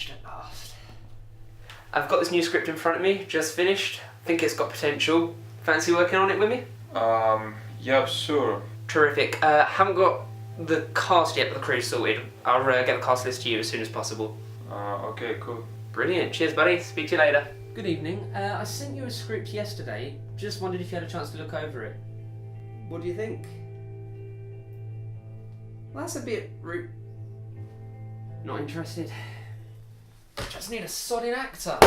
finished at last. I've got this new script in front of me, just finished. Think it's got potential. Fancy working on it with me? Yeah, sure. Terrific. Haven't got the cast yet, but the crew's sorted. I'll get the cast list to you as soon as possible. Okay, cool. Brilliant. Cheers, buddy. Speak to you later. Good evening. I sent you a script yesterday. Just wondered if you had a chance to look over it. What do you think? Well, that's a bit rude. Not interested. Just need a sodding actor.